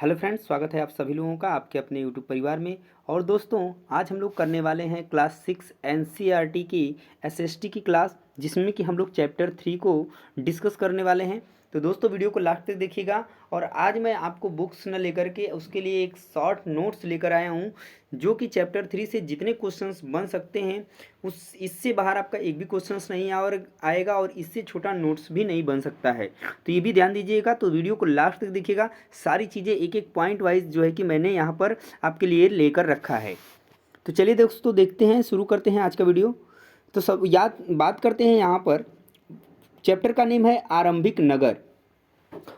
Hello friends, स्वागत है आप सभी लोगों का आपके अपने यूट्यूब परिवार में। और दोस्तों, आज हम लोग करने वाले हैं क्लास 6 एनसीईआरटी की एसएसटी की क्लास, जिसमें कि हम लोग चैप्टर 3 को डिस्कस करने वाले हैं। तो दोस्तों, वीडियो को लास्ट तक देखिएगा। और आज मैं आपको बुक्स न लेकर के उसके लिए एक शॉर्ट नोट्स लेकर आया हूँ, जो कि चैप्टर 3 से जितने क्वेश्चंस बन सकते हैं उस इससे बाहर आपका एक भी क्वेश्चंस नहीं आएगा और इससे छोटा नोट्स भी नहीं बन सकता है। तो ये भी ध्यान दीजिएगा। तो वीडियो को लास्ट तक देखिएगा। सारी चीज़ें एक एक पॉइंट वाइज जो है कि मैंने यहाँ पर आपके लिए लेकर रखा है। तो चलिए दोस्तों, देखते हैं, शुरू करते हैं आज का वीडियो। तो सब याद बात करते हैं। यहाँ पर चैप्टर का नेम है आरंभिक नगर,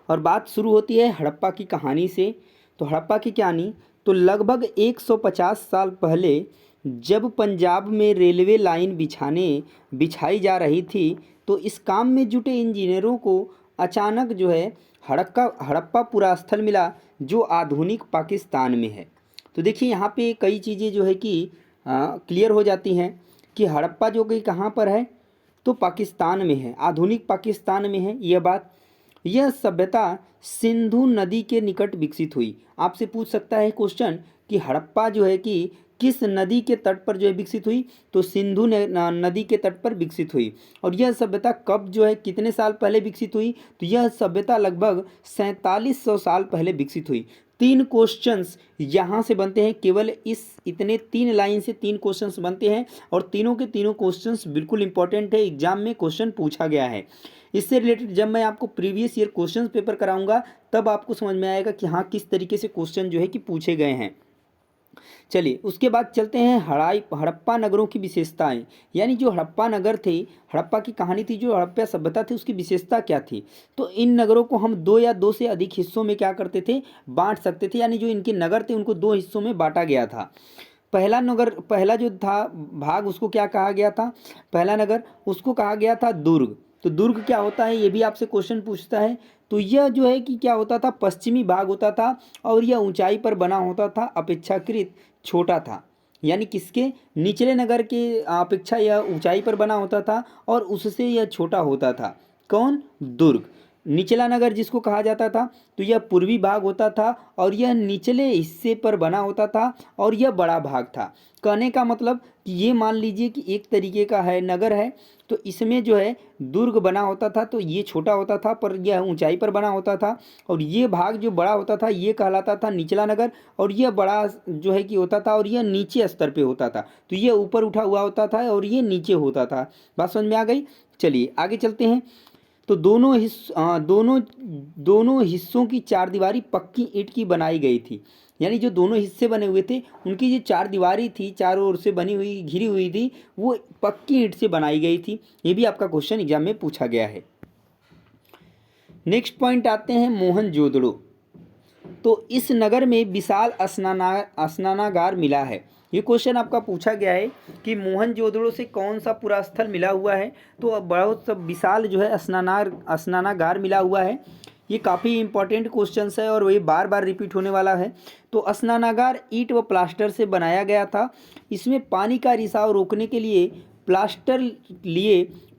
और बात शुरू होती है हड़प्पा की कहानी से। तो हड़प्पा की कहानी, तो लगभग 150 साल पहले जब पंजाब में रेलवे लाइन बिछाई जा रही थी, तो इस काम में जुटे इंजीनियरों को अचानक जो है हड़प्पा पूरा स्थल मिला, जो आधुनिक पाकिस्तान में है। तो देखिए, यहाँ पे कई चीज़ें जो है कि क्लियर हो जाती हैं कि हड़प्पा जो कि कहाँ पर है, तो पाकिस्तान में है, आधुनिक पाकिस्तान में है यह बात। यह सभ्यता सिंधु नदी के निकट विकसित हुई। आपसे पूछ सकता है क्वेश्चन कि हड़प्पा जो है कि किस नदी के तट पर जो है विकसित हुई, तो सिंधु नदी के तट पर विकसित हुई। और यह सभ्यता कब जो है कितने साल पहले विकसित हुई, तो यह सभ्यता लगभग 4700 साल पहले विकसित हुई। 3 क्वेश्चंस यहाँ से बनते हैं, केवल इस इतने 3 लाइन से 3 क्वेश्चंस बनते हैं, और तीनों के तीनों क्वेश्चंस बिल्कुल इंपॉर्टेंट है, एग्जाम में क्वेश्चन पूछा गया है। इससे रिलेटेड जब मैं आपको प्रीवियस ईयर क्वेश्चंस पेपर कराऊंगा, तब आपको समझ में आएगा कि हाँ, किस तरीके से क्वेश्चन जो है कि पूछे गए हैं। चलिए, उसके बाद चलते हैं हड़प्पा नगरों की विशेषताएं। यानी जो हड़प्पा नगर थे, हड़प्पा की कहानी थी, जो हड़प्पा सभ्यता थी, उसकी विशेषता क्या थी। तो इन नगरों को हम 2 या 2 से अधिक हिस्सों में क्या करते थे, बांट सकते थे। यानी जो इनके नगर थे उनको 2 हिस्सों में बांटा गया था। पहला जो था भाग, उसको क्या कहा गया था, पहला नगर, उसको कहा गया था दुर्ग। तो दुर्ग क्या होता है, ये भी आपसे क्वेश्चन पूछता है। तो यह जो है कि क्या होता था, पश्चिमी भाग होता था, और यह ऊंचाई पर बना होता था, अपेक्षाकृत छोटा था। यानी किसके, निचले नगर के अपेक्षा यह ऊंचाई पर बना होता था, और उससे यह छोटा होता था। कौन, दुर्ग। निचला नगर जिसको कहा जाता था, तो यह पूर्वी भाग होता था, और यह निचले हिस्से पर बना होता था, और यह बड़ा भाग था। कहने का मतलब कि ये मान लीजिए कि एक तरीके का है नगर है, तो इसमें जो है दुर्ग बना होता था, तो ये छोटा होता था पर यह ऊंचाई पर बना होता था। और ये भाग जो बड़ा होता था, ये कहलाता था निचला नगर, और यह बड़ा जो है कि होता था, और यह नीचे स्तर पे होता था। तो ये ऊपर उठा हुआ होता था, और ये नीचे होता था। बात समझ में आ गई। चलिए आगे चलते हैं। तो दोनों हिस्सों की चारदीवारी पक्की ईंट की बनाई गई थी। यानी जो दोनों हिस्से बने हुए थे, उनकी जो चारदीवारी थी, चारों ओर से बनी हुई घिरी हुई थी, वो पक्की ईंट से बनाई गई थी। ये भी आपका क्वेश्चन एग्जाम में पूछा गया है। नेक्स्ट पॉइंट आते हैं मोहनजोदड़ो। तो इस नगर में विशाल स्नानागार मिला है। ये क्वेश्चन आपका पूछा गया है कि मोहनजोदड़ो से कौन सा पूरा स्थल मिला हुआ है, तो अब बहुत सब विशाल जो है स्नानागार मिला हुआ है। ये काफ़ी इंपॉर्टेंट क्वेश्चन है, और ये बार बार रिपीट होने वाला है। तो स्नानागार ईंट व प्लास्टर से बनाया गया था। इसमें पानी का रिसाव रोकने के लिए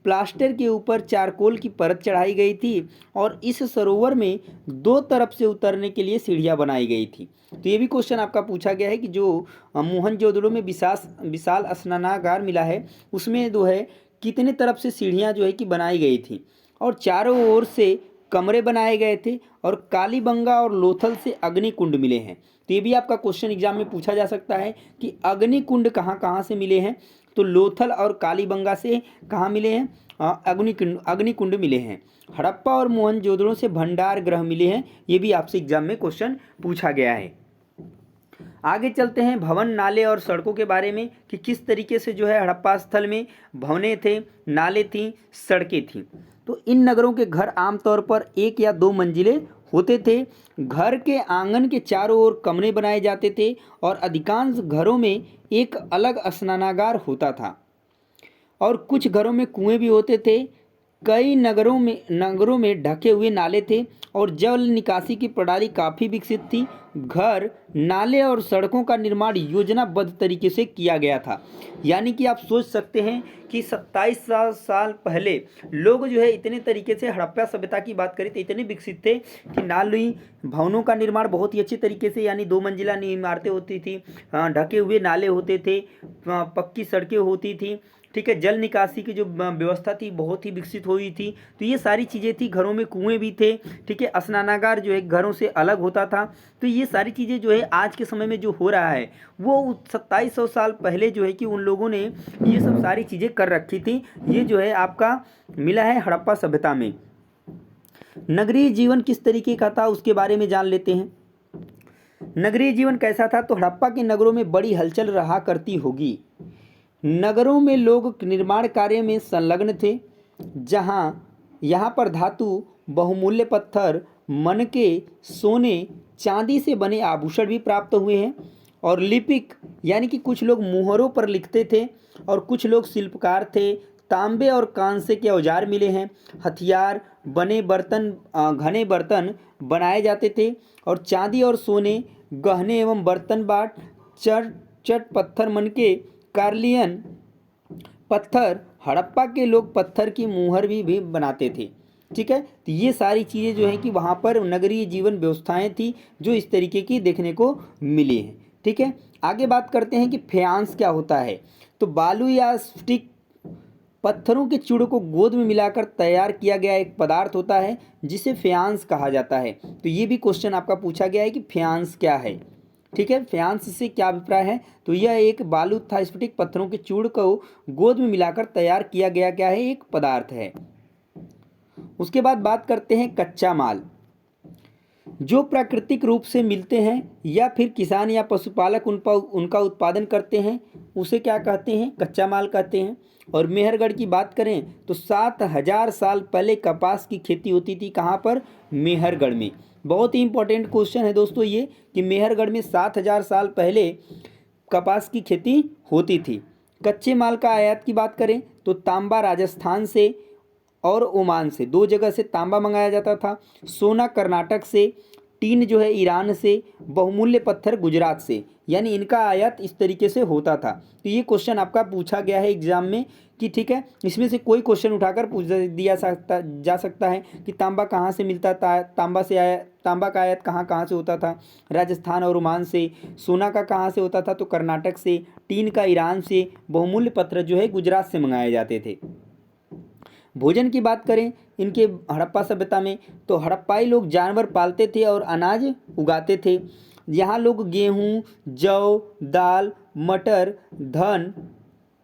प्लास्टर के ऊपर चारकोल की परत चढ़ाई गई थी, और इस सरोवर में 2 तरफ से उतरने के लिए सीढ़ियां बनाई गई थी। तो ये भी क्वेश्चन आपका पूछा गया है कि जो मोहनजोदड़ो में विशाल स्नानागार मिला है, उसमें जो है कितने तरफ से सीढ़ियां जो है कि बनाई गई थी, और चारों ओर से कमरे बनाए गए थे, और कालीबंगा और लोथल से अग्निकुंड मिले हैं। तो ये भी आपका क्वेश्चन एग्जाम में पूछा जा सकता है कि अग्निकुंड कहाँ कहाँ से मिले हैं। तो लोथल और कालीबंगा से कहाँ मिले हैं, अग्निकुंड मिले हैं। हड़प्पा और मोहनजोदड़ो से भंडार गृह मिले हैं। ये भी आपसे एग्जाम में क्वेश्चन पूछा गया है। आगे चलते हैं भवन, नाले और सड़कों के बारे में, कि किस तरीके से जो है हड़प्पा स्थल में भवनें थे, नाले थी, सड़कें थीं। तो इन नगरों के घर आमतौर पर 1 या 2 मंजिले होते थे। घर के आंगन के चारों ओर कमरे बनाए जाते थे, और अधिकांश घरों में एक अलग स्नानागार होता था, और कुछ घरों में कुएं भी होते थे। कई नगरों में ढके हुए नाले थे और जल निकासी की प्रणाली काफ़ी विकसित थी। घर, नाले और सड़कों का निर्माण योजनाबद्ध तरीके से किया गया था। यानी कि आप सोच सकते हैं कि 27 साल पहले लोग जो है इतने तरीके से हड़प्पा सभ्यता की बात करें तो इतने विकसित थे कि नाली भवनों का निर्माण बहुत ही अच्छे तरीके से, यानी 2 मंजिला इमारतें होती थी, ढके हुए नाले होते थे, पक्की सड़कें होती थी, ठीक है, जल निकासी की जो व्यवस्था थी बहुत ही विकसित हुई थी। तो ये सारी चीज़ें थी, घरों में कुएं भी थे, ठीक है, स्नानागार जो है घरों से अलग होता था। तो ये सारी चीज़ें जो है आज के समय में जो हो रहा है वो 2700 साल पहले जो है कि उन लोगों ने ये सब सारी चीज़ें कर रखी थी। ये जो है आपका मिला है हड़प्पा सभ्यता में। नगरीय जीवन किस तरीके का था उसके बारे में जान लेते हैं। नगरीय जीवन कैसा था, तो हड़प्पा के नगरों में बड़ी हलचल रहा करती होगी। नगरों में लोग निर्माण कार्य में संलग्न थे, यहाँ पर धातु, बहुमूल्य पत्थर, मनके, सोने, चांदी से बने आभूषण भी प्राप्त हुए हैं। और लिपिक यानी कि कुछ लोग मुहरों पर लिखते थे और कुछ लोग शिल्पकार थे। तांबे और कांसे के औजार मिले हैं। हथियार, बने बर्तन, घने बर्तन बनाए जाते थे और चांदी और सोने, गहने एवं बर्तन बाट, चट पत्थर, मनके, कार्लियन पत्थर, हड़प्पा के लोग पत्थर की मुहर भी बनाते थे। ठीक है, तो ये सारी चीज़ें जो है कि वहाँ पर नगरीय जीवन व्यवस्थाएं थी जो इस तरीके की देखने को मिली हैं। ठीक है, आगे बात करते हैं कि फ्यांस क्या होता है। तो बालू या स्फटिक पत्थरों के चूड़ों को गोंद में मिलाकर तैयार किया गया एक पदार्थ होता है जिसे फ्यांस कहा जाता है। तो ये भी क्वेश्चन आपका पूछा गया है कि फ्यांस क्या है। ठीक है, फ्यांस से क्या अभिप्राय है, तो यह एक बालू तथा स्फटिक पत्थरों के चूड़ को गोंद में मिलाकर तैयार किया गया क्या है, एक पदार्थ है। उसके बाद बात करते हैं कच्चा माल। जो प्राकृतिक रूप से मिलते हैं या फिर किसान या पशुपालक उनका उत्पादन करते हैं उसे क्या कहते हैं, कच्चा माल कहते हैं। और मेहरगढ़ की बात करें तो 7000 साल पहले कपास की खेती होती थी। कहाँ पर, मेहरगढ़ में। बहुत ही इंपॉर्टेंट क्वेश्चन है दोस्तों ये कि मेहरगढ़ में 7000 साल पहले कपास की खेती होती थी। कच्चे माल का आयात की बात करें तो तांबा राजस्थान से और ओमान से, 2 जगह से तांबा मंगाया जाता था। सोना कर्नाटक से, टीन जो है ईरान से, बहुमूल्य पत्थर गुजरात से, यानी इनका आयात इस तरीके से होता था। तो ये क्वेश्चन आपका पूछा गया है एग्जाम में कि ठीक है, इसमें से कोई क्वेश्चन उठाकर पूछ दिया जा सकता है कि तांबा कहाँ से मिलता था, तांबा का आयात कहाँ कहाँ से होता था, राजस्थान और ओमान से। सोना का कहाँ से होता था, तो कर्नाटक से। टीन का ईरान से। बहुमूल्य पत्थर जो है गुजरात से मंगाए जाते थे। भोजन की बात करें इनके हड़प्पा सभ्यता में तो हड़प्पाई लोग जानवर पालते थे और अनाज उगाते थे। यहाँ लोग गेहूँ, जौ, दाल, मटर,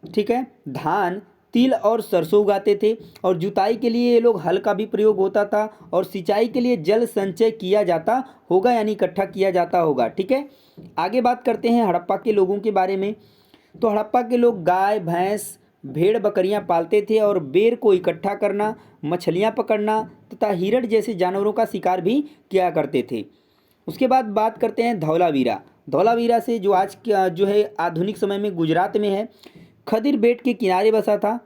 ठीक है, धान, तिल और सरसों उगाते थे। और जुताई के लिए ये लोग हल का भी प्रयोग होता था और सिंचाई के लिए जल संचय किया जाता होगा, यानी इकट्ठा किया जाता होगा। ठीक है, आगे बात करते हैं हड़प्पा के लोगों के बारे में। तो हड़प्पा के लोग गाय, भैंस, भेड़, बकरियां पालते थे और बेर को इकट्ठा करना, मछलियां पकड़ना तथा हिरण जैसे जानवरों का शिकार भी किया करते थे। उसके बाद बात करते हैं धौलावीरा। धौलावीरा से जो आज जो है आधुनिक समय में गुजरात में है, खदिर बेट के किनारे बसा था।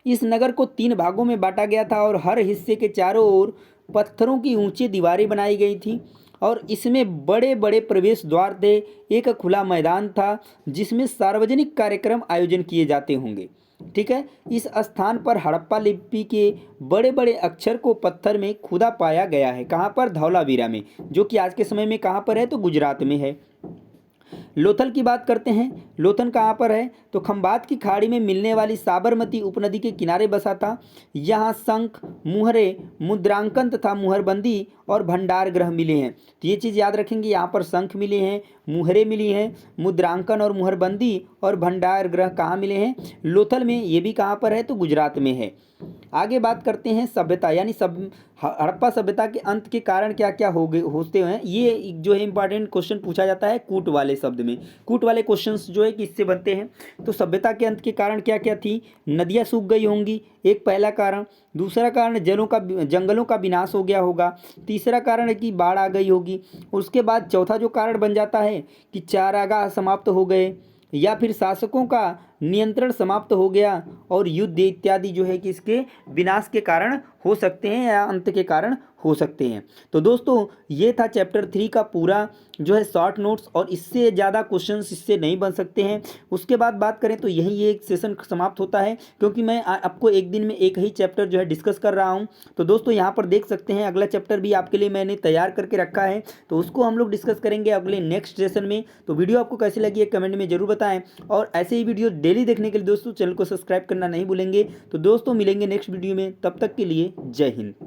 इस नगर को 3 भागों में बांटा गया था और हर हिस्से के चारों ओर पत्थरों की ऊंची दीवारें बनाई गई थी और इसमें बड़े बड़े प्रवेश द्वार थे। एक खुला मैदान था जिसमें सार्वजनिक कार्यक्रम आयोजन किए जाते होंगे। ठीक है, इस स्थान पर हड़प्पा लिपि के बड़े बड़े अक्षर को पत्थर में खुदा पाया गया है। कहाँ पर, धौलावीरा में, जो कि आज के समय में कहाँ पर है, तो गुजरात में है। लोथल की बात करते हैं। लोथल कहाँ पर है, तो खंबात की खाड़ी में मिलने वाली साबरमती उपनदी के किनारे बसा था। यहाँ शंख, मुहरे, मुद्रांकन तथा मुहरबंदी और भंडार ग्रह मिले हैं। तो ये चीज़ याद रखेंगे, यहाँ पर शंख मिले हैं, मुहरे मिली हैं, मुद्रांकन और मुहरबंदी और भंडार ग्रह कहाँ मिले हैं, लोथल में। ये भी कहाँ पर है, तो गुजरात में है। आगे बात करते हैं सभ्यता, यानी हड़प्पा सभ्यता के अंत के कारण क्या क्या होते हैं। ये जो है इंपॉर्टेंट क्वेश्चन पूछा जाता है कूट वाले शब्द में। कूट वाले क्वेश्चंस जो है कि इससे बनते हैं। तो सभ्यता के अंत के कारण क्या क्या थी, नदियाँ सूख गई होंगी, एक पहला कारण। दूसरा कारण जंगलों का विनाश हो गया होगा। तीसरा कारण है कि बाढ़ आ गई होगी। उसके बाद चौथा जो कारण बन जाता है कि चारागाह समाप्त हो गए या फिर शासकों का नियंत्रण समाप्त हो गया और युद्ध इत्यादि जो है कि इसके विनाश के कारण हो सकते हैं या अंत के कारण हो सकते हैं। तो दोस्तों ये था चैप्टर 3 का पूरा जो है शॉर्ट नोट्स, और इससे ज़्यादा क्वेश्चंस इससे नहीं बन सकते हैं। उसके बाद बात करें तो यही ये एक सेशन समाप्त होता है, क्योंकि मैं आपको एक दिन में एक ही चैप्टर जो है डिस्कस कर रहा हूँ। तो दोस्तों यहाँ पर देख सकते हैं अगला चैप्टर भी आपके लिए मैंने तैयार करके रखा है, तो उसको हम लोग डिस्कस करेंगे अगले नेक्स्ट सेशन में। तो वीडियो आपको कैसी लगी है कमेंट में जरूर बताएं, और ऐसे ही वीडियो डेली देखने के लिए दोस्तों चैनल को सब्सक्राइब करना नहीं भूलेंगे। तो दोस्तों मिलेंगे नेक्स्ट वीडियो में, तब तक के लिए जय हिंद।